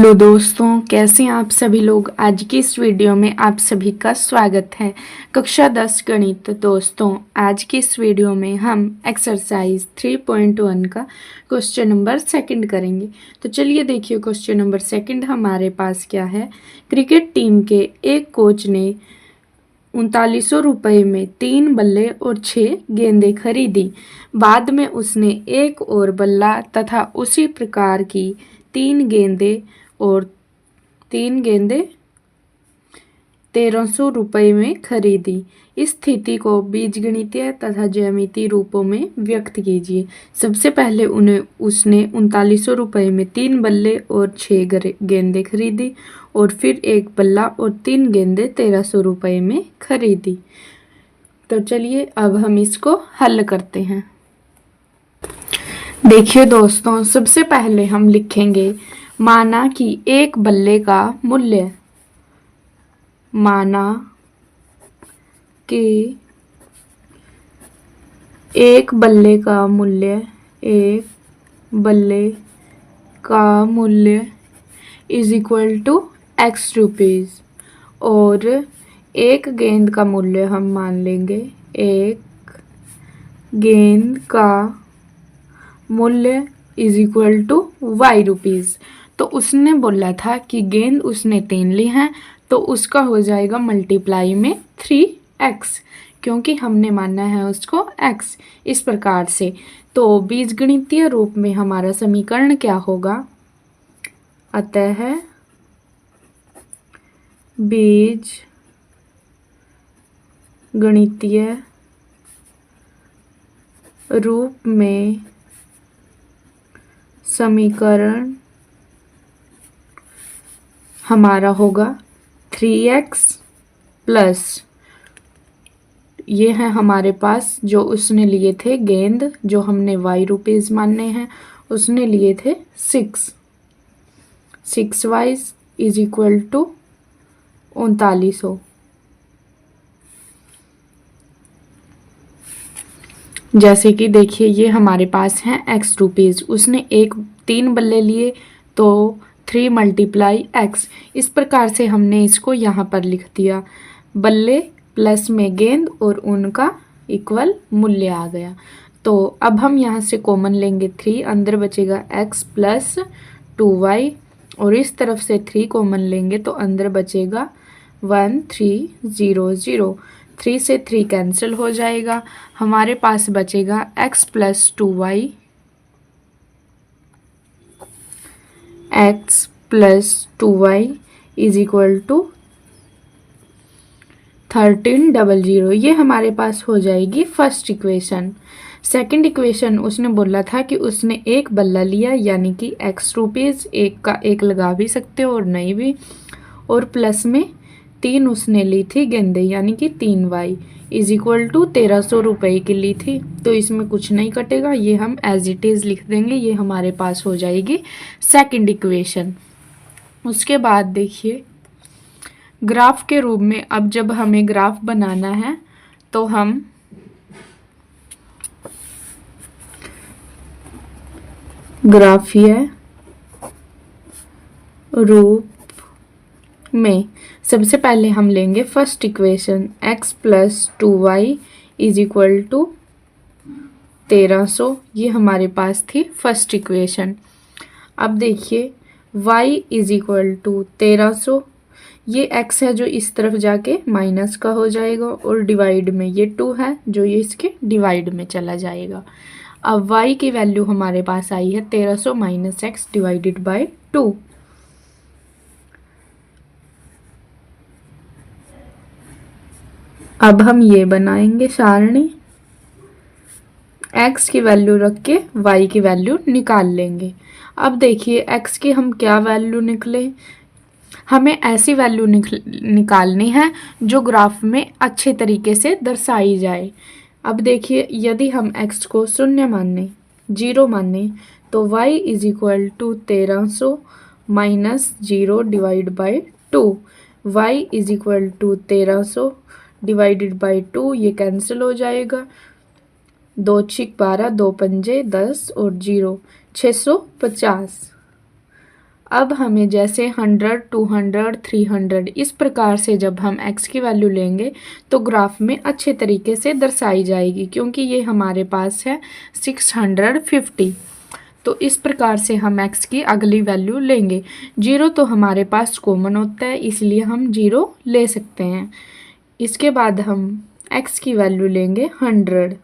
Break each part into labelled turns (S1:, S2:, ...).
S1: Hello दोस्तों, कैसे हैं आप सभी लोग। आज की इस वीडियो में आप सभी का स्वागत है। कक्षा 10 गणित। दोस्तों, आज की इस वीडियो में हम एक्सरसाइज 3.1 का क्वेश्चन नंबर सेकंड करेंगे। तो चलिए देखिए, क्वेश्चन नंबर सेकंड हमारे पास क्या है। क्रिकेट टीम के एक कोच ने 3900 रुपये में 3 बल्ले और 6 गेंदें खरीदी। बाद में उसने एक और बल्ला तथा उसी प्रकार की 3 गेंदें और 1300 रुपये में खरीदी। इस स्थिति को बीजगणितीय तथा ज्यामितीय रूपों में व्यक्त कीजिए। सबसे पहले उसने 3900 रुपये में 3 बल्ले और 6 गेंदें खरीदी और फिर एक बल्ला और 3 गेंदें 1300 रुपये में खरीदी। तो चलिए अब हम इसको हल करते हैं। देखिए दोस्तों, सबसे पहले हम लिखेंगे माना कि एक बल्ले का मूल्य, माना कि एक बल्ले का मूल्य is equal to X rupees और एक गेंद का मूल्य हम मान लेंगे, एक गेंद का मूल्य is equal to Y rupees. तो उसने बोला था कि गेंद उसने 3 ली हैं, तो उसका हो जाएगा मल्टीप्लाई में 3x, क्योंकि हमने माना है उसको x। इस प्रकार से तो बीजगणितीय रूप में हमारा समीकरण क्या होगा। अतः बीज गणितीय रूप में समीकरण हमारा होगा 3x प्लस, ये है हमारे पास जो उसने लिए थे गेंद, जो हमने वाई रुपीज़ मानने हैं, उसने लिए थे 6y इज इक्वल टू 3900। जैसे कि देखिए, ये हमारे पास हैं x रुपीज़, उसने 3 बल्ले लिए तो 3 मल्टीप्लाई x। इस प्रकार से हमने इसको यहाँ पर लिख दिया, बल्ले प्लस में गेंद और उनका इक्वल मूल्य आ गया। तो अब हम यहाँ से कॉमन लेंगे 3, अंदर बचेगा x प्लस 2y और इस तरफ से 3 कॉमन लेंगे तो अंदर बचेगा 1300। 3 से 3 कैंसिल हो जाएगा, हमारे पास बचेगा x plus 2y, x plus 2y is equal to 1300। ये हमारे पास हो जाएगी फर्स्ट इक्वेशन। सेकंड इक्वेशन, उसने बोला था कि उसने एक बल्ला लिया, यानी कि x रुपीज़, एक का एक लगा भी सकते हो और नहीं भी, और प्लस में 3 उसने ली थी गेंदें, यानी कि 3y इज इक्वल टू 1300 रुपये की ली थी। तो इसमें कुछ नहीं कटेगा, ये हम एज इट इज़ लिख देंगे। ये हमारे पास हो जाएगी सेकंड इक्वेशन। उसके बाद देखिए, ग्राफ के रूप में अब जब हमें ग्राफ बनाना है तो हम ग्राफीय रूप में सबसे पहले हम लेंगे first equation, x plus 2y is equal to 1300। ये हमारे पास थी फर्स्ट इक्वेशन। अब देखिए, y इज इक्वल टू 1300, ये x है जो इस तरफ जाके माइनस का हो जाएगा और डिवाइड में ये 2 है जो ये इसके डिवाइड में चला जाएगा। अब y की वैल्यू हमारे पास आई है 1300 माइनस एक्स डिवाइडेड बाई 2। अब हम ये बनाएंगे सारणी, x की वैल्यू रख के y की वैल्यू निकाल लेंगे। अब देखिए, x की हम क्या वैल्यू निकले, हमें ऐसी वैल्यू निकालनी है जो ग्राफ में अच्छे तरीके से दर्शाई जाए। अब देखिए, यदि हम x को 0 माने, 0 माने, तो y is equal to 1300 minus 0 divide by 2। y is equal to 1300 divided by 2, ये कैंसिल हो जाएगा, 2 छिक 12, 2 पंजे 10 और 0 650। अब हमें जैसे 100, 200, 300 इस प्रकार से जब हम x की वैल्यू लेंगे तो ग्राफ में अच्छे तरीके से दर्शाई जाएगी, क्योंकि ये हमारे पास है 650। तो इस प्रकार से हम x की अगली वैल्यू लेंगे। 0 तो हमारे पास कॉमन होता है, इसलिए हम 0 ले सकते हैं। इसके बाद हम x की वैल्यू लेंगे 100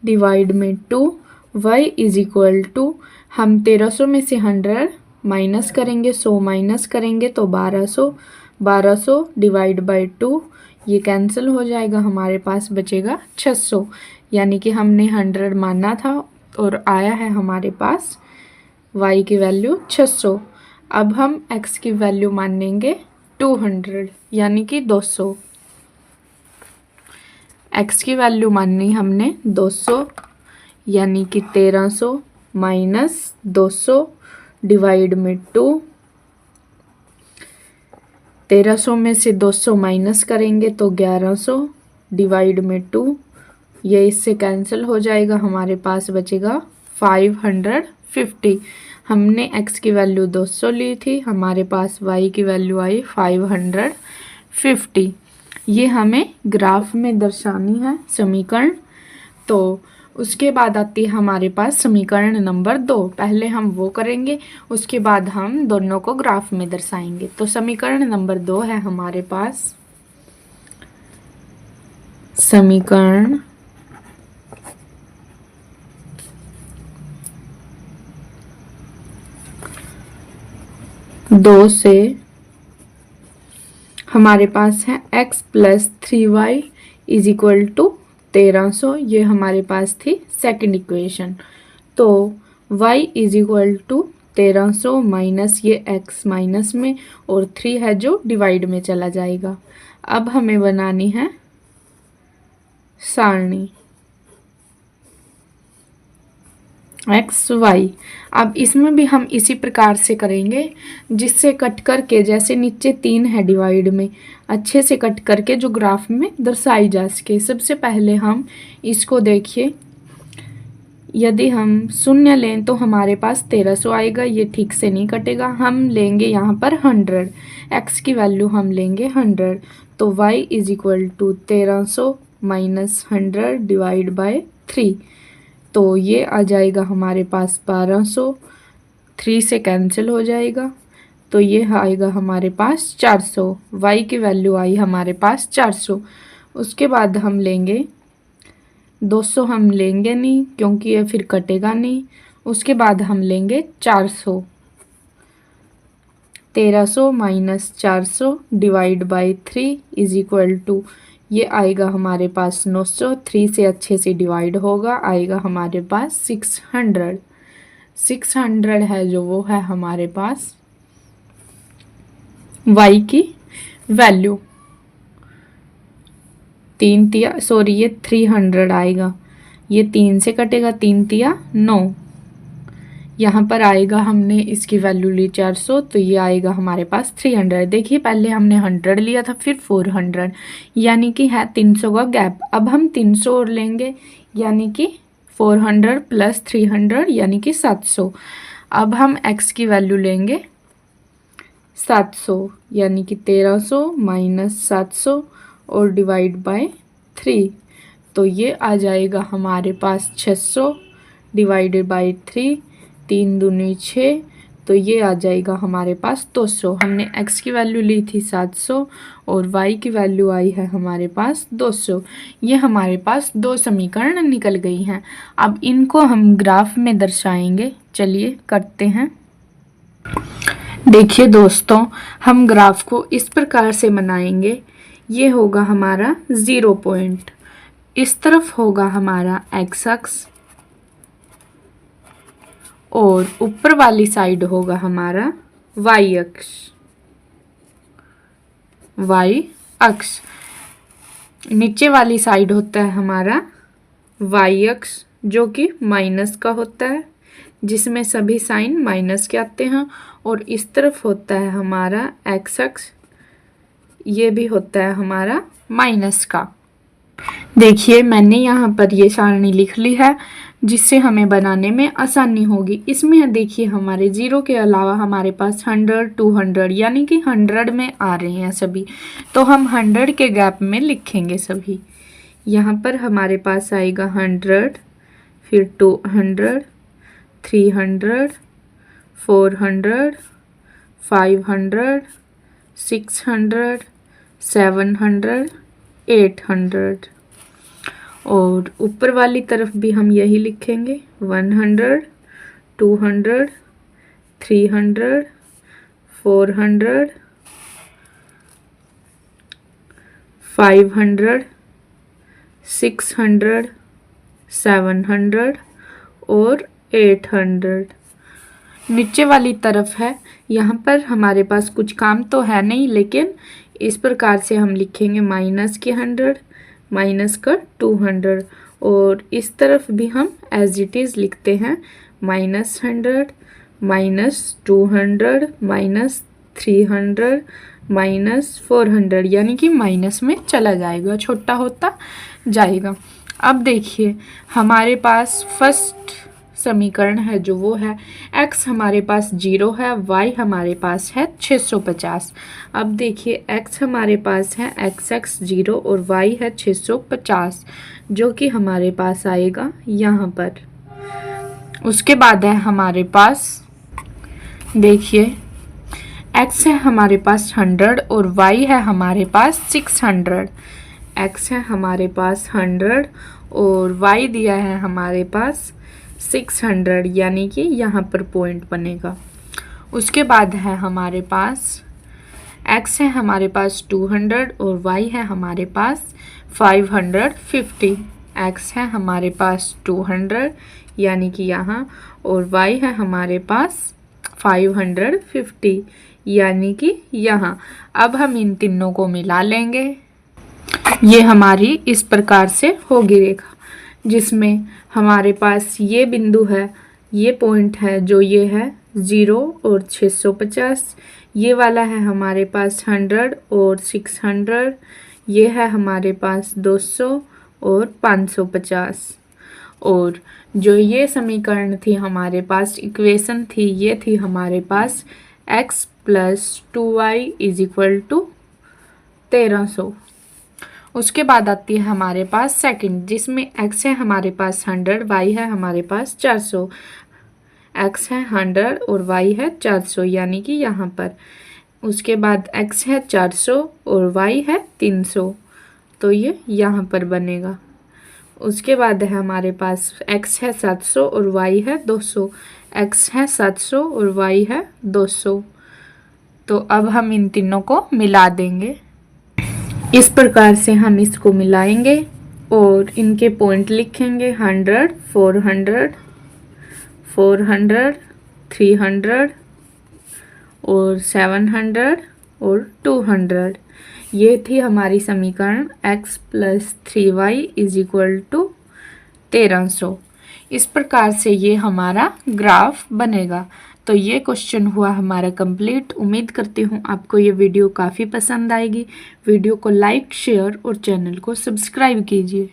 S1: डिवाइड में 2, y इज इक्वल टू, हम 1300 में से 100 माइनस करेंगे, 100 माइनस करेंगे तो 1200, 1200 डिवाइड बाई 2, ये कैंसिल हो जाएगा, हमारे पास बचेगा 600। यानी कि हमने 100 माना था और आया है हमारे पास y की वैल्यू 600। अब हम x की वैल्यू मानेंगे 200 यानी कि 200। x की वैल्यू मानी हमने 200 यानी कि 1300 माइनस 200 डिवाइड में 2, 1300 में से 200 माइनस करेंगे तो 1100 डिवाइड में 2, ये इससे कैंसिल हो जाएगा, हमारे पास बचेगा 550। हमने x की वैल्यू 200 ली थी, हमारे पास y की वैल्यू आई 550। ये हमें ग्राफ में दर्शानी है समीकरण। तो उसके बाद आती है हमारे पास समीकरण नंबर 2। पहले हम वो करेंगे, उसके बाद हम दोनों को ग्राफ में दर्शाएंगे। तो समीकरण नंबर 2 है हमारे पास समीकरण दो से हमारे पास है x plus 3y is equal to 1300, ये हमारे पास थी सेकंड इक्वेशन। तो y is equal to 1300 minus ये x माइनस में और 3 है जो डिवाइड में चला जाएगा। अब हमें बनानी है सारणी एक्स वाई। अब इसमें भी हम इसी प्रकार से करेंगे, जिससे कट करके, जैसे नीचे 3 है डिवाइड में, अच्छे से कट करके जो ग्राफ में दर्शाई जा सके। सबसे पहले हम इसको देखिए, यदि हम 0 लें तो हमारे पास 1300 आएगा, ये ठीक से नहीं कटेगा। हम लेंगे यहाँ पर 100, एक्स की वैल्यू हम लेंगे 100, तो y is equal to 1300 minus 100 divide by 3, तो ये आ जाएगा हमारे पास 1200, 3 से कैंसिल हो जाएगा, तो ये आएगा हमारे पास 400। y की वैल्यू आई हमारे पास 400। उसके बाद हम लेंगे 200, हम लेंगे नहीं क्योंकि ये फिर कटेगा नहीं। उसके बाद हम लेंगे 400, 1300 minus 400 divide by 3 is equal to, ये आएगा हमारे पास 900, 3 से अच्छे से डिवाइड होगा, आएगा हमारे पास 600। 600 है जो वो है हमारे पास y की वैल्यू। 3 तिया सॉरी ये 300 आएगा, ये 3 से कटेगा, 3 तिया 9, यहाँ पर आएगा हमने इसकी वैल्यू ली 400, तो ये आएगा हमारे पास 300। देखिए पहले हमने 100 लिया था, फिर 400, यानी कि है 300 का गैप। अब हम 300 और लेंगे, यानी कि 400 प्लस 300 यानी कि 700। अब हम x की वैल्यू लेंगे 700, यानी कि 1300 माइनस 700 और डिवाइड बाय 3, तो ये आ जाएगा हमारे पास 600 डिवाइडेड बाय 3, 3 दूनी 6, तो ये आ जाएगा हमारे पास 200। हमने x की वैल्यू ली थी 700 और y की वैल्यू आई है हमारे पास 200। ये हमारे पास 2 समीकरण निकल गई हैं। अब इनको हम ग्राफ में दर्शाएंगे, चलिए करते हैं। देखिए दोस्तों, हम ग्राफ को इस प्रकार से बनाएंगे। ये होगा हमारा 0 पॉइंट, इस तरफ होगा हमारा x अक्ष और ऊपर वाली साइड होगा हमारा y अक्ष। y अक्ष नीचे वाली साइड होता है हमारा y अक्ष, जो कि माइनस का होता है, जिसमें सभी साइन माइनस के आते हैं। और इस तरफ होता है हमारा x अक्ष, ये भी होता है हमारा माइनस का। देखिए मैंने यहाँ पर ये सारणी लिख ली है, जिससे हमें बनाने में आसानी होगी। इसमें देखिए हमारे 0 के अलावा हमारे पास 100, 200 यानी कि 100 में आ रहे हैं सभी, तो हम 100 के गैप में लिखेंगे सभी। यहाँ पर हमारे पास आएगा 100, फिर 200, 300, 400, 500, 600, 700, 800 और ऊपर वाली तरफ भी हम यही लिखेंगे 100, 200, 300, 400, 500, 600, 700 और 800। नीचे वाली तरफ है, यहाँ पर हमारे पास कुछ काम तो है नहीं, लेकिन इस प्रकार से हम लिखेंगे माइनस के 100, माइनस का 200 और इस तरफ भी हम एज इट इज़ लिखते हैं -100, -200, -300, -400 यानी कि माइनस में चला जाएगा, छोटा होता जाएगा। अब देखिए हमारे पास फर्स्ट समीकरण है जो वो है x हमारे पास 0 है, y हमारे पास है 650। अब देखिए x हमारे पास है x 0 और y है 650 जो कि हमारे पास आएगा यहाँ पर। उसके बाद है हमारे पास देखिए x है हमारे पास 100 और y है हमारे पास 600। x है हमारे पास 100 और y दिया है हमारे पास 600 यानी कि यहाँ पर पॉइंट बनेगा। उसके बाद है हमारे पास x है हमारे पास 200 और y है हमारे पास 550। x है हमारे पास 200 यानी कि यहाँ और y है हमारे पास 550 यानी कि यहाँ। अब हम इन तीनों को मिला लेंगे। ये हमारी इस प्रकार से होगी रेखा, जिसमें हमारे पास ये बिंदु है, ये पॉइंट है जो ये है 0 और 650, ये वाला है हमारे पास 100 और 600, ये है हमारे पास 200 और 550 और जो ये समीकरण थी हमारे पास, इक्वेशन थी, ये थी हमारे पास x + 2y = 1300। उसके बाद आती है हमारे पास सेकंड, जिसमें x है हमारे पास 100, y है हमारे पास 400। x है 100 और y है 400 यानी कि यहाँ पर। उसके बाद x है 400 और y है 300, तो ये यहाँ पर बनेगा। उसके बाद है हमारे पास x है 700 और y है 200। x है 700 और y है 200। तो अब हम इन तीनों को मिला देंगे। इस प्रकार से हम इसको मिलाएंगे और इनके पॉइंट लिखेंगे 100, 400, 400, 300 और 700 और 200। ये थी हमारी समीकरण x + 3y = 1300। इस प्रकार से ये हमारा ग्राफ बनेगा। तो ये क्वेश्चन हुआ हमारा कंप्लीट। उम्मीद करती हूँ आपको ये वीडियो काफ़ी पसंद आएगी। वीडियो को लाइक, शेयर और चैनल को सब्सक्राइब कीजिए।